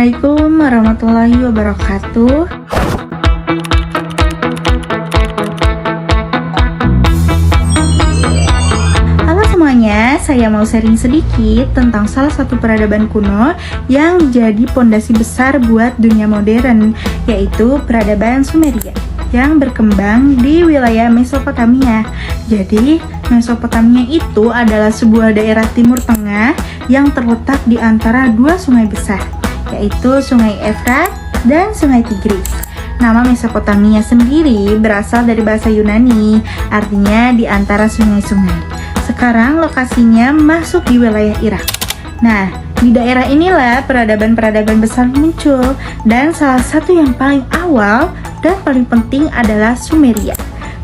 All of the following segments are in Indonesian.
Assalamualaikum warahmatullahi wabarakatuh. Halo semuanya, saya mau sharing sedikit tentang salah satu peradaban kuno yang jadi pondasi besar buat dunia modern, yaitu peradaban Sumeria yang berkembang di wilayah Mesopotamia. Jadi, Mesopotamia itu adalah sebuah daerah Timur Tengah yang terletak di antara dua sungai besar, yaitu Sungai Efrat dan Sungai Tigris. Nama Mesopotamia sendiri berasal dari bahasa Yunani, artinya di antara sungai-sungai. Sekarang lokasinya masuk di wilayah Irak. Nah, di daerah inilah peradaban-peradaban besar muncul, dan salah satu yang paling awal dan paling penting adalah Sumeria.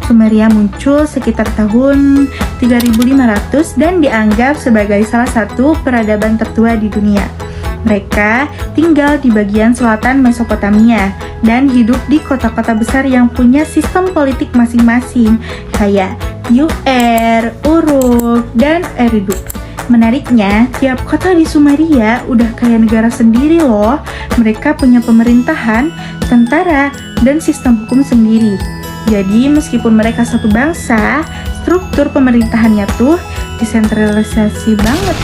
Sumeria muncul sekitar tahun 3500 dan dianggap sebagai salah satu peradaban tertua di dunia. Mereka tinggal di bagian selatan Mesopotamia dan hidup di kota-kota besar yang punya sistem politik masing-masing, kayak Ur, Uruk, dan Eridu. Menariknya, tiap kota di Sumeria udah kayak negara sendiri loh. Mereka punya pemerintahan, tentara, dan sistem hukum sendiri. Jadi meskipun mereka satu bangsa, struktur pemerintahannya tuh desentralisasi banget.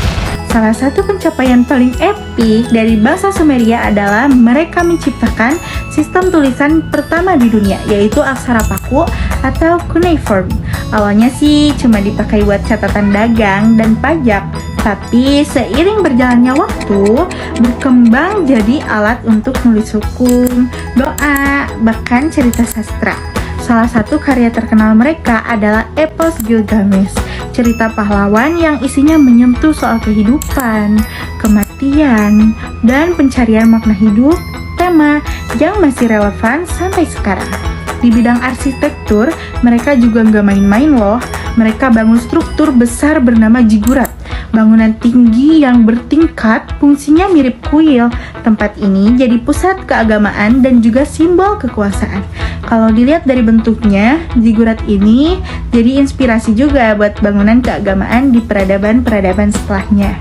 Salah satu pencapaian paling epik dari bangsa Sumeria adalah mereka menciptakan sistem tulisan pertama di dunia, yaitu aksara paku atau cuneiform. Awalnya sih cuma dipakai buat catatan dagang dan pajak, tapi seiring berjalannya waktu berkembang jadi alat untuk nulis hukum, doa, bahkan cerita sastra. Salah satu karya terkenal mereka adalah Epos Gilgamesh, cerita pahlawan yang isinya menyentuh soal kehidupan, kematian, dan pencarian makna hidup, tema yang masih relevan sampai sekarang. Di bidang arsitektur, mereka juga nggak main-main loh. Mereka bangun struktur besar bernama Ziggurat, bangunan tinggi yang bertingkat, fungsinya mirip kuil. Tempat ini jadi pusat keagamaan dan juga simbol kekuasaan. Kalau dilihat dari bentuknya, Ziggurat ini jadi inspirasi juga buat bangunan keagamaan di peradaban-peradaban setelahnya.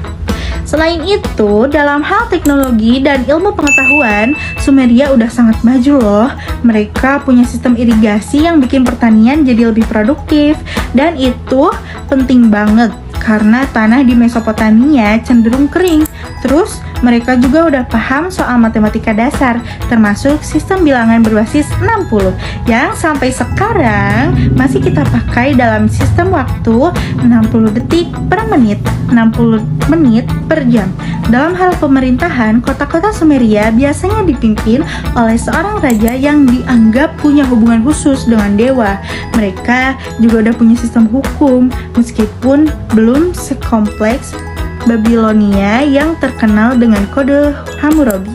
Selain itu, dalam hal teknologi dan ilmu pengetahuan, Sumeria udah sangat maju loh. Mereka punya sistem irigasi yang bikin pertanian jadi lebih produktif, dan itu penting banget karena tanah di Mesopotamia cenderung kering. Terus, mereka juga udah paham soal matematika dasar, termasuk sistem bilangan berbasis 60 yang sampai sekarang masih kita pakai dalam sistem waktu 60 detik per menit, 60 menit per jam. Dalam hal pemerintahan, kota-kota Sumeria biasanya dipimpin oleh seorang raja yang dianggap punya hubungan khusus dengan dewa. Mereka juga udah punya sistem hukum, meskipun belum sekompleks Babilonia yang terkenal dengan kode Hammurabi.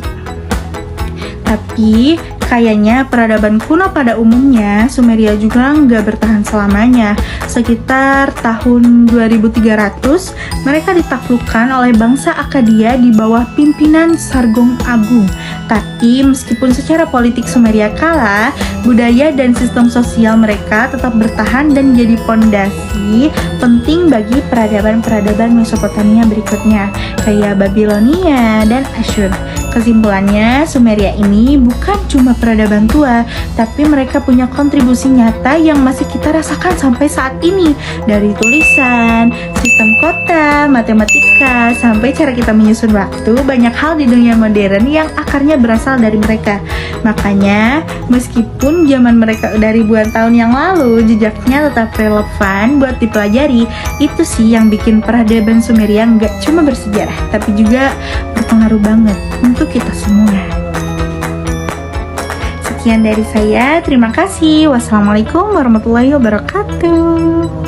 Tapi kayaknya peradaban kuno pada umumnya Sumeria juga nggak bertahan selamanya. Sekitar tahun 2300, mereka ditaklukkan oleh bangsa Akkadia di bawah pimpinan Sargong Agung. Tapi meskipun secara politik Sumeria kalah, budaya dan sistem sosial mereka tetap bertahan dan jadi pondasi penting bagi peradaban-peradaban Mesopotamia berikutnya, kayak Babilonia dan Asyur. Kesimpulannya, Sumeria ini bukan cuma peradaban tua, tapi mereka punya kontribusi nyata yang masih kita rasakan sampai saat ini. Dari tulisan, sistem kota, matematika, sampai cara kita menyusun waktu, banyak hal di dunia modern yang akarnya berasal dari mereka. Makanya, meskipun zaman mereka udah ribuan tahun yang lalu, jejaknya tetap relevan buat dipelajari. Itu sih yang bikin peradaban Sumeria nggak cuma bersejarah, tapi juga berpengaruh banget untuk kita semua. Sekian dari saya, terima kasih. Wassalamualaikum warahmatullahi wabarakatuh.